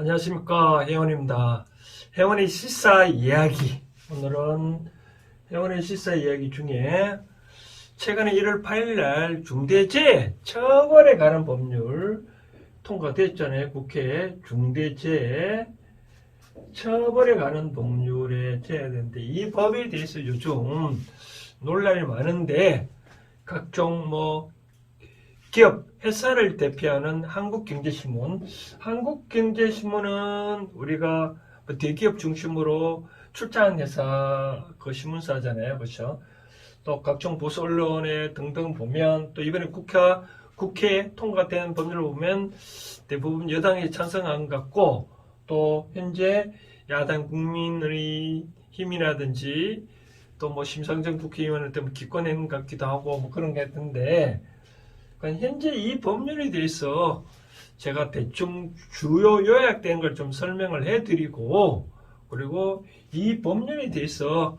안녕하십니까, 혜원입니다. 혜원의 실사 이야기. 오늘은 혜원의 실사 이야기 중에 최근에 1월 8일 날 중대재해 처벌에 관한 법률 통과됐잖아요. 국회에 중대재해 처벌에 관한 법률에 제외되는데, 이 법에 대해서 요즘 논란이 많은데, 각종 기업, 회사를 대표하는 한국경제신문. 한국경제신문은 우리가 대기업 중심으로 출자한 회사 그 신문사잖아요. 그렇죠? 또 각종 보수 언론에 등등 보면, 또 이번에 국회 통과된 법률을 보면 대부분 여당이 찬성한 것 같고, 또 현재 야당 국민의 힘이라든지 또 심상정 국회의원을 때문에 기권한 것 같기도 하고 그런 게 있던데, 그러니까 현재 이 법률에 대해서 제가 대충 주요 요약된 걸 좀 설명을 해드리고, 그리고 이 법률에 대해서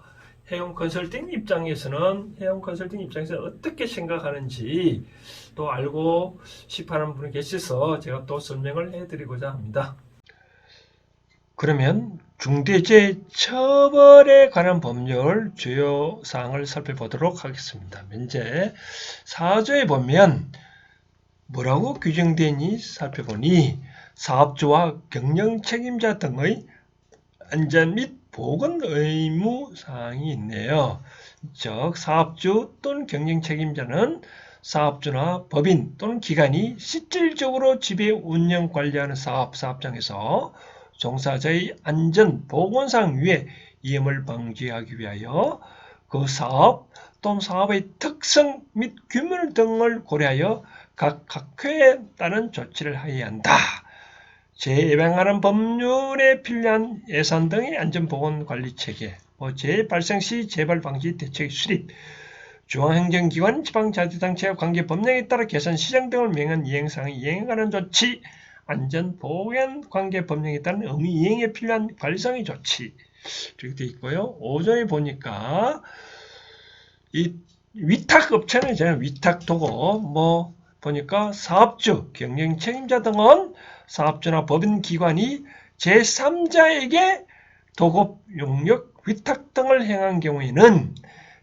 해운 컨설팅 입장에서는 어떻게 생각하는지 또 알고 싶어하는 분이 계셔서 제가 또 설명을 해드리고자 합니다. 그러면 중대재해 처벌에 관한 법률 주요 사항을 살펴보도록 하겠습니다. 현재 4조에 보면 뭐라고 규정되니 살펴보니, 사업주와 경영 책임자 등의 안전 및 보건 의무 사항이 있네요. 즉, 사업주 또는 경영 책임자는 사업주나 법인 또는 기관이 실질적으로 지배 운영 관리하는 사업장에서 종사자의 안전 보건상 위에 위험을 방지하기 위하여 그 사업 또는 사업의 특성 및 규모 등을 고려하여 각 학회에 따른 조치를 하여야 한다. 재해 예방하는 법률에 필요한 예산 등의 안전보건관리체계, 재해 발생 시 재발 방지 대책 수립, 중앙행정기관, 지방자치단체와 관계 법령에 따라 개선 시정 등을 명한 이행사항이 이행에 관한 조치, 안전보건 관계 법령에 따른 의무 이행에 필요한 관리상의 조치, 이렇게 되어 있고요. 5조에 보니까 이 위탁업체는 이제 위탁도고, 보니까 사업주, 경영 책임자 등은 사업주나 법인 기관이 제3자에게 도급, 용역, 위탁 등을 행한 경우에는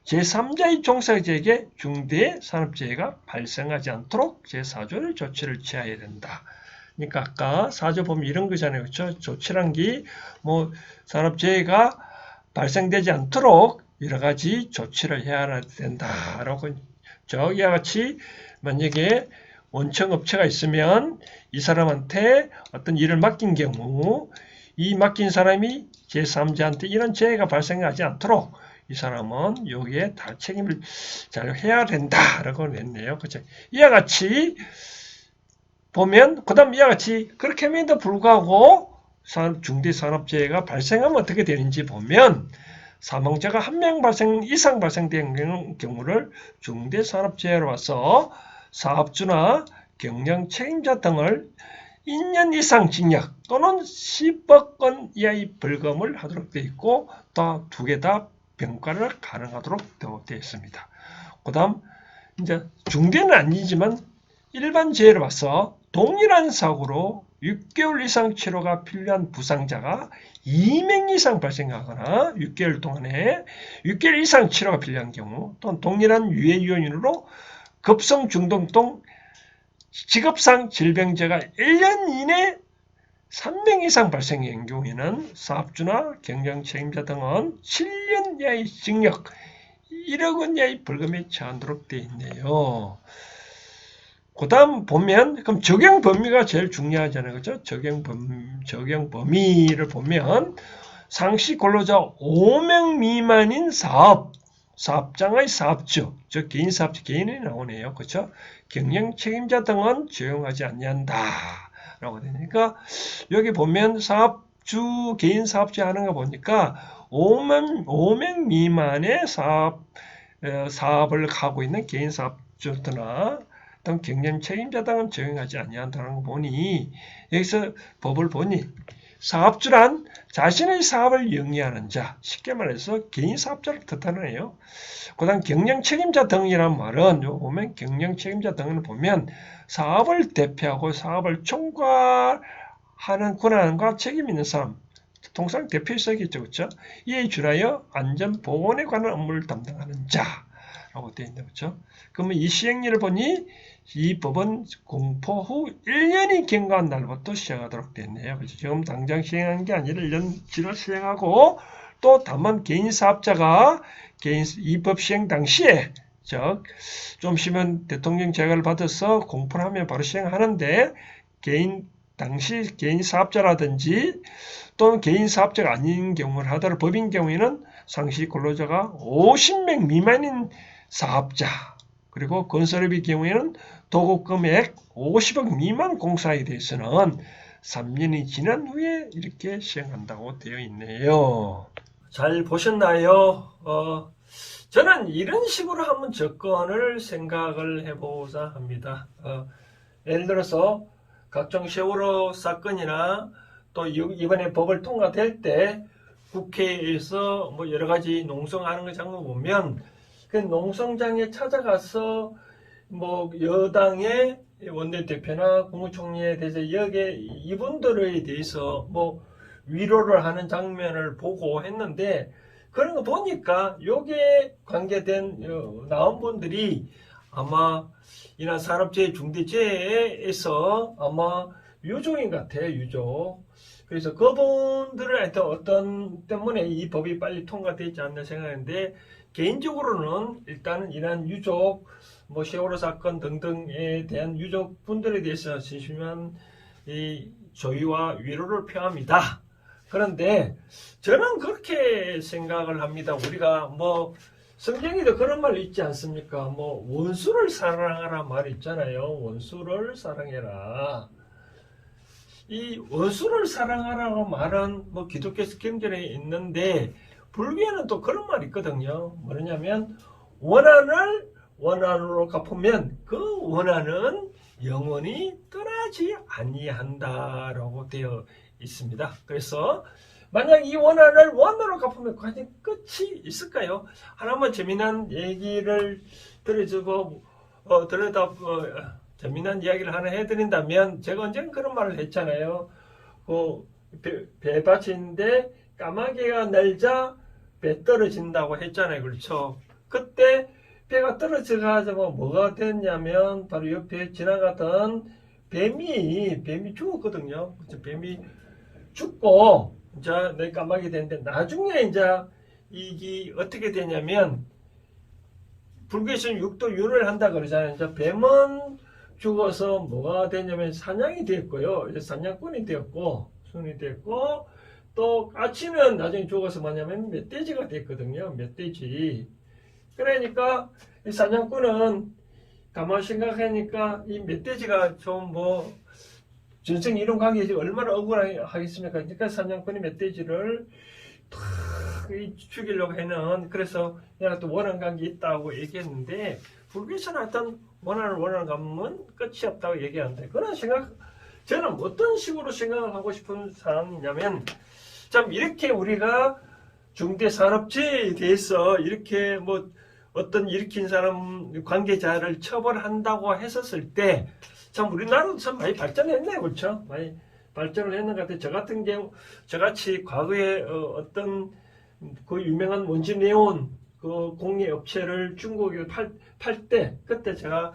제3자의 종사자에게 중대산업재해가 발생하지 않도록 제4조의 조치를 취해야 된다. 그러니까 아까 4조 보면 이런 거잖아요. 그렇죠? 조치란 게 산업재해가 발생되지 않도록 여러 가지 조치를 해야 된다라고, 저기와 같이 만약에 원청업체가 있으면 이 사람한테 어떤 일을 맡긴 경우 이 맡긴 사람이 제3자한테 이런 재해가 발생하지 않도록 이 사람은 여기에 다 책임을 잘 해야 된다라고 냈네요. 그렇죠? 이와 같이 보면, 그 다음 이와 같이 그렇게 함에도 불구하고 중대산업재해가 발생하면 어떻게 되는지 보면, 사망자가 1명 이상 발생된 경우를 중대산업재해로 봐서 사업주나 경영 책임자 등을 2년 이상 징역 또는 10억 원 이하의 벌금을 하도록 되어 있고, 또 두 개 다 병과를 가능하도록 되어 있습니다. 그 다음 이제 중대는 아니지만 일반 재해로 봐서 동일한 사고로 6개월 이상 치료가 필요한 부상자가 2명 이상 발생하거나 6개월 동안에 6개월 이상 치료가 필요한 경우, 또는 동일한 유해 요인으로 급성 중독 등 직업상 질병자가 1년 이내 3명 이상 발생한 경우에는 사업주나 경영 책임자 등은 7년 이하의 징역, 1억 원 이하의 벌금에 처하도록 되어 있네요. 그 다음 보면, 그럼 적용 범위가 제일 중요하잖아요. 그죠? 적용 범위를 보면, 상시 근로자 5명 미만인 사업장의 사업주, 즉 개인 사업주, 개인이 나오네요. 그렇죠? 경영 책임자 등은 적용하지 않는다라고 되니까, 여기 보면 사업주, 개인 사업주 하는 거 보니까 5명 미만의 사업을 하고 있는 개인 사업주나 어떤 경영 책임자 등은 적용하지 아니한다는 거 보니, 여기서 법을 보니 사업주란 자신의 사업을 영위하는 자, 쉽게 말해서 개인 사업자를 뜻하네요. 그 다음 경영 책임자 등이란 말은, 요 보면 경영 책임자 등을 보면 사업을 대표하고 사업을 총괄하는 하는 권한과 책임 있는 사람, 통상 대표이사겠죠, 그렇죠? 이에 준하여 안전 보건에 관한 업무를 담당하는 자라고 되어 있는 거죠. 그러면 이 시행령을 보니 이 법은 공포 후 1년이 경과한 날부터 시행하도록 되어 있네요. 그렇죠? 지금 당장 시행한 게 아니라 1년치를 시행하고 또 다만 개인 사업자가 이 법 시행 당시에 즉 좀 쉬면 대통령 재가를 받아서 공포를 하면 바로 시행하는데 당시 개인 사업자라든지 또는 개인 사업자가 아닌 경우를 하더라도 법인 경우에는 상시 근로자가 50명 미만인 사업자 그리고 건설업의 경우에는 도급금액 50억 미만 공사에 대해서는 3년이 지난 후에 이렇게 시행한다고 되어 있네요. 잘 보셨나요? 저는 이런 식으로 한번 접근을 생각을 해보자 합니다. 예를 들어서 각종 세월호 사건이나 또 이번에 법을 통과될 때 국회에서 뭐 여러 가지 농성하는 거 장면 보면 그 농성장에 찾아가서 뭐 여당의 원내대표나 국무총리에 대해서 여기에 이분들에 대해서 뭐 위로를 하는 장면을 보고 했는데 그런 거 보니까 여기에 관계된 나온 분들이 아마 이나 산업재해 중대재해에서 아마 유족인 같아요, 유족. 그래서 그분들을 하여튼 어떤 때문에 이 법이 빨리 통과되지 않나 생각하는데 개인적으로는 일단은 이러한 유족, 뭐 세월호 사건 등등에 대한 유족분들에 대해서 진심한 이 조의와 위로를 표합니다. 그런데 저는 그렇게 생각을 합니다. 우리가 뭐 성경에도 그런 말 있지 않습니까? 뭐 원수를 사랑하라 말 있잖아요. 원수를 사랑해라. 이 원수를 사랑하라고 말은 뭐 기독교 성경에 있는데 불교에는 또 그런 말이 있거든요. 뭐냐면 원한을 원한으로 갚으면 그 원한은 영원히 떠나지 아니한다라고 되어 있습니다. 그래서 만약 이 원한을 원으로 갚으면 과연 끝이 있을까요? 하나만 재미난 얘기를 들어주고 재미난 이야기를 하나 해드린다면 제가 언젠가 그런 말을 했잖아요. 배밭인데 까마귀가 날자 배 떨어진다고 했잖아요. 그렇죠? 그때 배가 떨어져가지고 뭐가 됐냐면 바로 옆에 지나가던 뱀이 죽었거든요. 뱀이 죽고 이제 내 까마귀 됐는데 나중에 이제 이게 어떻게 되냐면 불교에서는 육도윤을 한다 그러잖아요. 이제 뱀은 죽어서 뭐가 되냐면 사냥이 됐고요. 이제 사냥꾼이 되었고 순이 됐고 또 까치는 나중에 죽어서 뭐냐면 멧돼지가 됐거든요. 멧돼지. 그러니까 이 사냥꾼은 가만 생각하니까 이 멧돼지가 좀 뭐 전생 이론 관계에서 얼마나 억울하겠습니까? 그러니까 사냥꾼이 멧돼지를 탁 죽이려고 하는 그래서 내가 또 원한 관계 있다고 얘기했는데 불교에서는 하여튼 원하는 감은 끝이 없다고 얘기하는데 그런 생각 저는 어떤 식으로 생각을 하고 싶은 사항이냐면 참 이렇게 우리가 중대산업재해에 대해서 이렇게 뭐 어떤 일으킨 사람 관계자를 처벌한다고 했었을 때 참 우리나라도 참 많이 발전했네요. 그렇죠? 많이 발전을 했는 것 같아요. 저 같은 경우 저같이 과거에 어떤 그 유명한 원주네온 그 공예 업체를 중국에 팔 때 그때 제가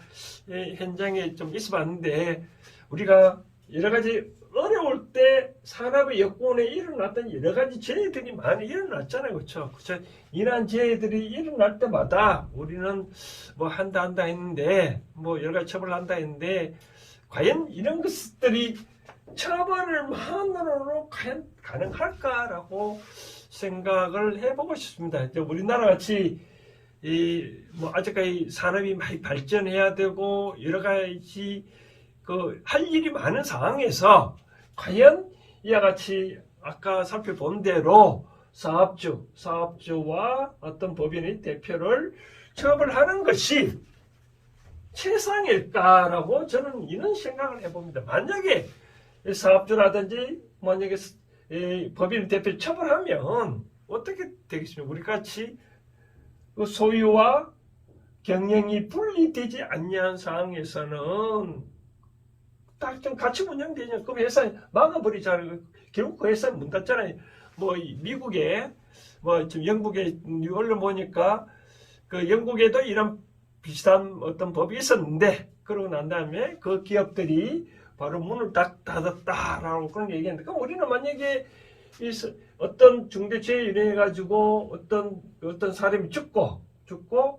현장에 좀 있어봤는데 우리가 여러 가지 어려울 때 산업의 여건에 일어났던 여러 가지 재해들이 많이 일어났잖아요. 그렇죠? 이러한 재해들이 일어날 때마다 우리는 뭐 한다 했는데 뭐 여러 가지 처벌을 한다 했는데 과연 이런 것들이 처벌만으로 과연 가능할까라고 생각을 해보고 싶습니다. 우리나라 같이 뭐 아직까지 산업이 많이 발전해야 되고 여러 가지 할 일이 많은 상황에서 과연 이와 같이 아까 살펴본 대로 사업주와 어떤 법인의 대표를 처벌하는 것이 최상일까라고 저는 이런 생각을 해봅니다. 만약에 사업주라든지 만약에 법인 대표 처벌하면 어떻게 되겠습니까? 우리 같이 소유와 경영이 분리되지 않는 상황에서는 다 좀 같이 운영되냐. 그럼 회사 막아버리잖아요. 결국 그 회사 문 닫잖아요. 뭐 미국에 뭐 지금 영국에 언론 보니까 그 영국에도 이런 비슷한 어떤 법이 있었는데 그러고 난 다음에 그 기업들이 바로 문을 딱 닫았다라고 그런 얘기했는데 그럼 우리는 만약에 어떤 중대재해 인해 가지고 어떤 사람이 죽고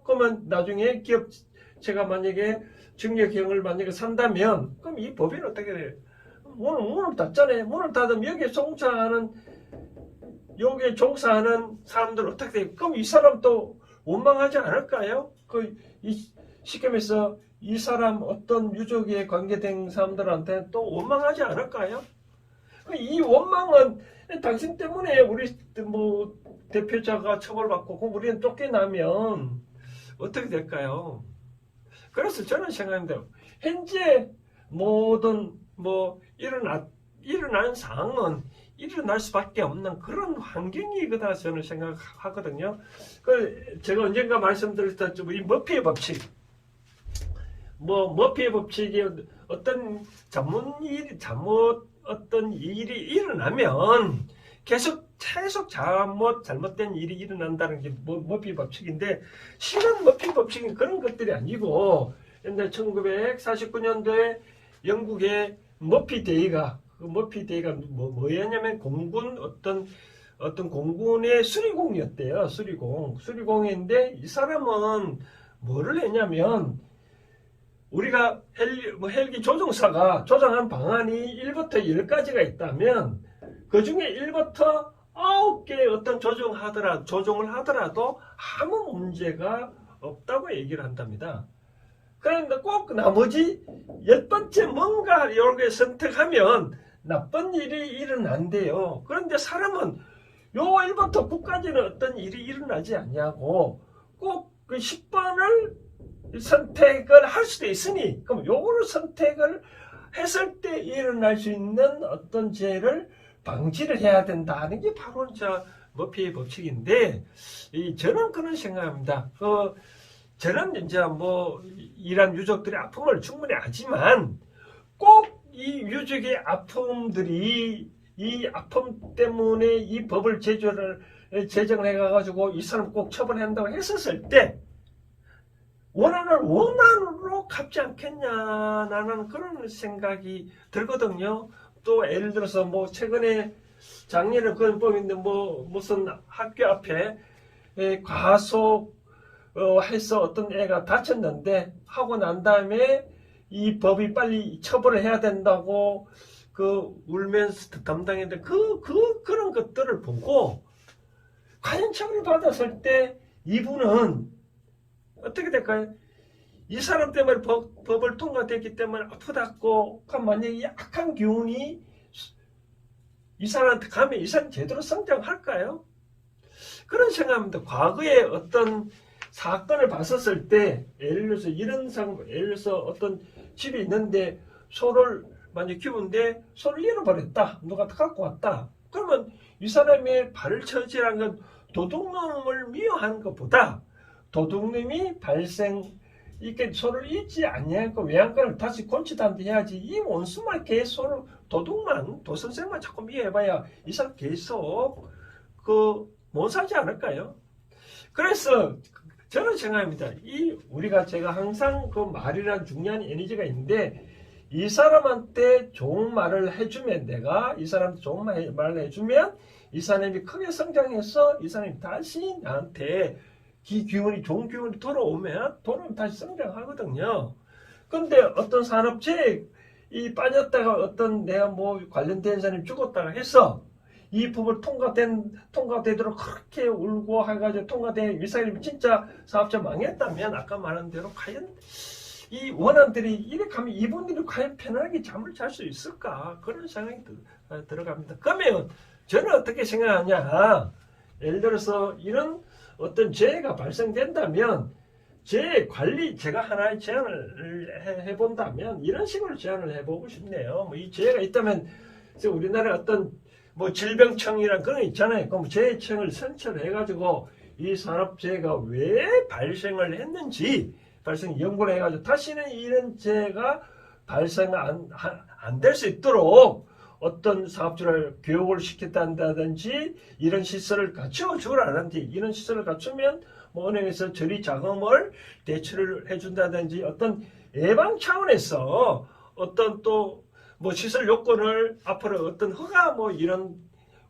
그러면 나중에 기업체가 만약에 징역형을 만약에 산다면 그럼 이 법에는 어떻게 돼요? 문을 닫잖아요. 문을 닫으면 여기에 종사하는 사람들 어떻게 돼요? 그럼 이 사람도 원망하지 않을까요? 시점에서 이 사람 어떤 유족에 관계된 사람들한테 또 원망하지 않을까요? 이 원망은 당신 때문에 우리 뭐 대표자가 처벌받고 그럼 우리는 쫓겨나면 어떻게 될까요? 그래서 저는 생각합니다. 현재 모든 뭐 일어난 상황은 일어날 수밖에 없는 그런 환경이거다 저는 생각하거든요. 제가 언젠가 말씀드렸던 이 머피의 법칙, 머피의 법칙이 어떤 어떤 일이 일어나면 계속 잘못된 일이 일어난다는 게 머피 법칙인데 실은 머피 법칙은 그런 것들이 아니고 옛날 1949년도에 영국의 머피데이가 뭐였냐면 공군 어떤 공군의 수리공이었대요. 수리공인데 이 사람은 뭐를 했냐면 우리가 헬기 조종사가 조종한 방안이 1부터 10가지가 있다면 그 중에 1부터 9개 어떤 조종을 하더라도 아무 문제가 없다고 얘기를 한답니다. 그런데 꼭 나머지 10번째 뭔가 이렇게 선택하면 나쁜 일이 일어난대요. 그런데 사람은 요 1부터 9까지는 어떤 일이 일어나지 않냐고 꼭 그 10번을 선택을 할 수도 있으니 그럼 요거를 선택을 했을 때 일어날 수 있는 어떤 죄를 방지를 해야 된다는 게 바로 머피의 법칙인데 저는 그런 생각합니다. 저는 이제 뭐 이란 유족들의 아픔을 충분히 알지만 꼭 이 유족의 아픔들이 이 아픔 때문에 이 법을 제정을 해가지고 이 사람 꼭 처벌해야 한다고 했었을 때 원한으로 갚지 않겠냐 나는 그런 생각이 들거든요. 또 예를 들어서 뭐 최근에 작년에 그런 법인데 무슨 학교 앞에 과속해서 어떤 애가 다쳤는데 하고 난 다음에 이 법이 빨리 처벌을 해야 된다고 울면서 담당했는데 그런 것들을 보고 과연 처벌을 받았을 때 이분은 어떻게 될까요? 이 사람 때문에 법을 통과됐기 때문에 아프다고 만약에 약한 기운이 이 사람한테 가면 이 사람 제대로 성장할까요? 그런 생각합니다. 과거에 어떤 사건을 봤었을 때 예를 들어서 예를 들어서 어떤 집이 있는데 소를 만약 키우는데 소를 잃어버렸다. 누가 갖고 왔다. 그러면 이 사람의 발을 처지한 건 도둑놈을 미워하는 것보다 도둑놈이 이렇게 소를 잊지 않냐고 외양간을 다시 곤치단데 해야지 이 원수만 계속 도선생만 자꾸 미워해봐야 이 사람 계속 못 살지 않을까요? 그래서 저는 생각합니다. 제가 항상 말이란 중요한 에너지가 있는데 이 사람한테 좋은 말을 해주면 이 사람한테 좋은 말을 해주면 이 사람이 크게 성장해서 이 사람이 다시 나한테 좋은 기운이 돌아오면 다시 성장하거든요. 근데 어떤 산업체에 빠졌다가 내가 관련된 사람이 죽었다가 해서 이 법을 통과되도록 그렇게 울고 해가지고 통과된 이 사람이 진짜 사업자 망했다면 아까 말한 대로 과연 이 원한들이 이렇게 하면 이분들이 과연 편안하게 잠을 잘 수 있을까 그런 생각이 들어갑니다. 그러면 저는 어떻게 생각하냐 예를 들어서 이런 어떤 재해가 발생된다면 재해 관리 제가 하나의 제안을 해본다면 이런 식으로 제안을 해보고 싶네요. 이 재해가 있다면 우리나라에 어떤 질병청이란 그런 거 있잖아요. 그럼 재해청을 선출해가지고 이 산업재해가 왜 발생을 했는지 연구를 해가지고 다시는 이런 재해가 발생 안 안 될 수 있도록 어떤 사업주를 교육을 시켰다든지 이런 시설을 갖춰 주라든지 이런 시설을 갖추면 뭐 은행에서 저리 자금을 대출을 해준다든지 어떤 예방 차원에서 어떤 또 뭐 시설 요건을 앞으로 어떤 허가 뭐 이런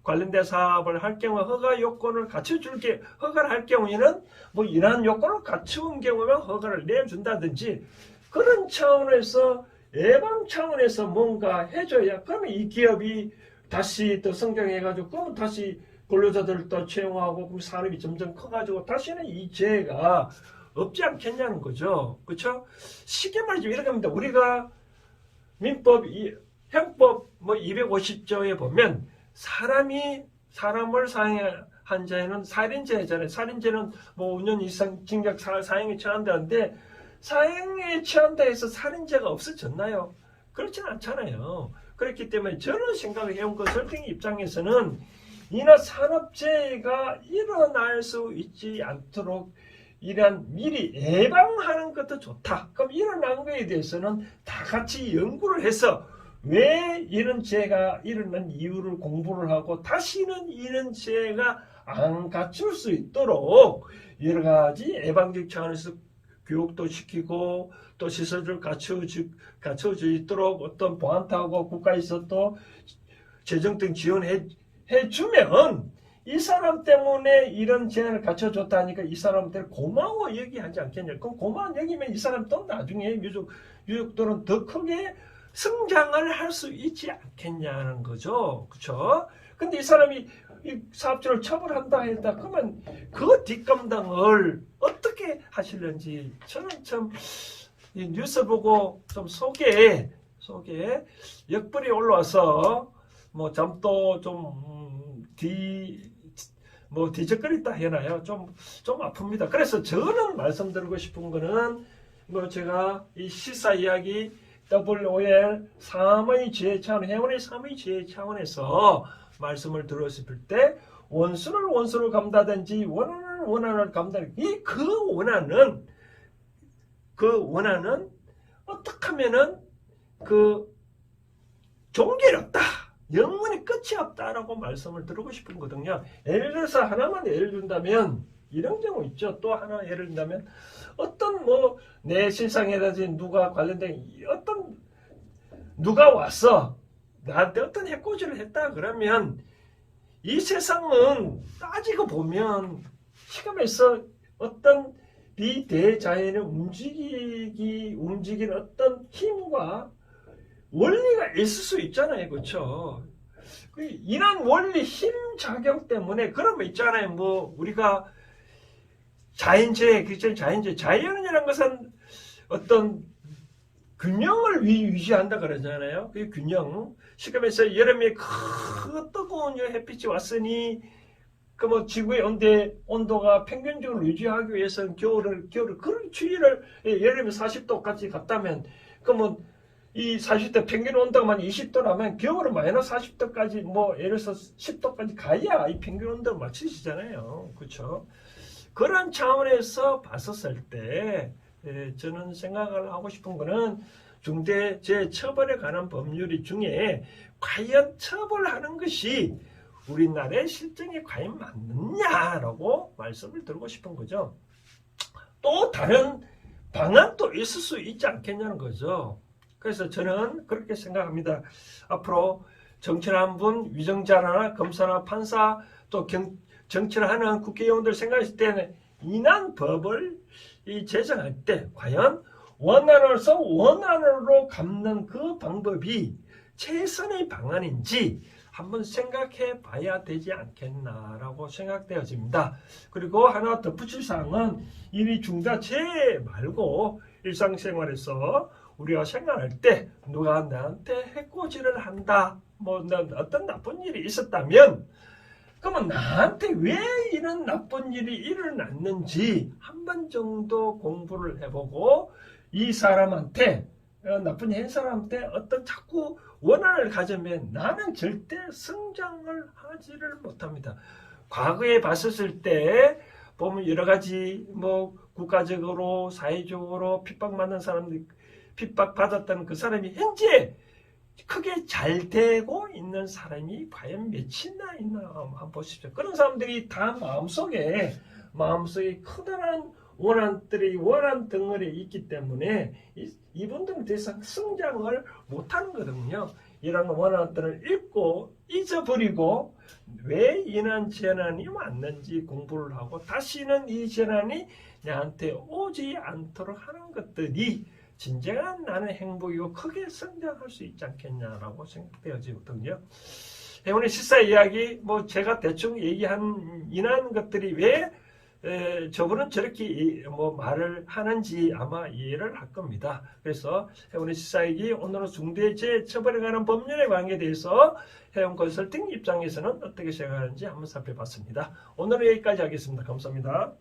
관련된 사업을 할 경우 허가 요건을 갖춰줄 게 허가를 할 경우에는 뭐 이러한 요건을 갖춘 경우면 허가를 내준다든지 그런 차원에서 예방 차원에서 뭔가 해줘야 그러면 이 기업이 다시 또 성장해가지고 그러면 다시 근로자들을 또 채용하고 그럼 산업이 점점 커가지고 다시는 이 재해가 없지 않겠냐는 거죠. 그렇죠? 쉽게 말하자면 이렇게 합니다. 우리가 민법, 형법 뭐 250조에 보면 사람이 사람을 사형한 자에는 살인죄잖아요. 살인죄는 뭐 5년 이상 징역 사형에 처한다는데 사형에 처한다 해서 살인죄가 없어졌나요? 그렇지는 않잖아요. 그렇기 때문에 저는 생각해온 건설팅 입장에서는 이나 산업재해가 일어날 수 있지 않도록 이러한 미리 예방하는 것도 좋다. 그럼 일어난 거에 대해서는 다 같이 연구를 해서 왜 이런 재해가 일어난 이유를 공부를 하고 다시는 이런 재해가 안 갖출 수 있도록 여러 가지 예방적 차원에서 교육도 시키고 또 시설을 갖춰져 있도록 어떤 보안타고 국가에서 또 재정 등 지원해 주면 이 사람 때문에 이런 제안을 갖춰줬다니까 이 사람들 고마워 여기하지 않겠냐. 그럼 고마워 여기면 이 사람 또 나중에 유족들은 더 크게 성장을 할 수 있지 않겠냐는 거죠. 그렇죠? 근데 이 사람이 이 사업주를 처벌한다 했다. 그러면 그 뒷감당을 어떻게 하실는지 저는 참 이 뉴스 보고 좀 속에 역벌이 올라와서 뭐 잠도 좀 뒤적거렸다 해나요? 좀 아픕니다. 그래서 저는 말씀드리고 싶은 거는 뭐 제가 이 시사 이야기 WOL 3의 지혜 차원, 회원의 3의 지혜 차원에서 말씀을 들었을 때 원수를 원수로 감다든지 원한을 원한을 감다든지 그 원한은 어떻게 하면은 그 종결이 없다. 영원히 끝이 없다라고 말씀을 드리고 싶은 거거든요. 예를 들어서 하나만 예를 든다면 이런 경우 있죠. 또 하나 예를 든다면 어떤 뭐 내 실상이라든지 누가 관련된 어떤 누가 와서 나한테 어떤 해코지를 했다 그러면 이 세상은 따지고 보면 시간에서 어떤 비대자연을 움직이는 어떤 힘과 원리가 있을 수 있잖아요. 그렇죠? 이런 원리 힘 작용 때문에 그런 거 있잖아요. 뭐 우리가 자연재해, 자연이라는 것은 어떤 균형을 유지한다 그러잖아요. 그 균형. 시간에서 여름에 그 뜨거운 햇빛이 왔으니 그 뭐 지구의 온도가 평균적으로 유지하기 위해서는 겨울을 그런 추위를 여름에 40도까지 갔다면 그러면 이 40도 평균 온도만 20도라면 겨울은 마이너스 40도까지 뭐 예를 들어서 10도까지 가야 이 평균 온도를 맞추시잖아요. 그렇죠? 그런 차원에서 봤었을 때 저는 생각을 하고 싶은 거는 중대재해처벌에 관한 법률이 중에 과연 처벌하는 것이 우리나라의 실정에 과연 맞느냐라고 말씀을 드리고 싶은 거죠. 또 다른 방안도 있을 수 있지 않겠냐는 거죠. 그래서 저는 그렇게 생각합니다. 앞으로 정치를 한 분, 위정자나 검사나 판사 또 정치를 하는 국회의원들 생각했을 때는 이난 법을 제정할 때 과연 원안으로서 원안으로 갚는 그 방법이 최선의 방안인지 한번 생각해 봐야 되지 않겠나라고 생각되어집니다. 그리고 하나 덧붙일 사항은 이미 중대재해 말고 일상생활에서 우리가 생각할 때 누가 나한테 해코지를 한다, 뭐 어떤 나쁜 일이 있었다면 그러면 나한테 왜 이런 나쁜 일이 일어났는지 한 번 정도 공부를 해보고 이 사람한테 나쁜 일 한 사람한테 어떤 자꾸 원한을 가지면 나는 절대 성장을 하지를 못합니다. 과거에 봤었을 때 보면 여러 가지 뭐 국가적으로 사회적으로 핍박받는 사람들 핍박받았던 그 사람이 현재 크게 잘 되고 있는 사람이 과연 몇이나 있나 한번 보십시오. 그런 사람들이 다 마음속에 커다란 원한 덩어리에 있기 때문에 이분들은 더 이상 성장을 못하는 거거든요. 이런 원한들을 읽고 잊어버리고 왜 이런 재난이 왔는지 공부를 하고 다시는 이 재난이 나한테 오지 않도록 하는 것들이 진정한 나는 행복이고 크게 성장할 수 있지 않겠냐라고 생각되어지거든요. 오늘 실사 이야기 제가 대충 얘기한 이런 것들이 왜 저분은 저렇게 말을 하는지 아마 이해를 할 겁니다. 그래서 해운의 시사이기 오늘은 중대재해 처벌에 관한 법률에 관계에 대해서 해운 컨설팅 입장에서는 어떻게 생각하는지 한번 살펴봤습니다. 오늘은 여기까지 하겠습니다. 감사합니다.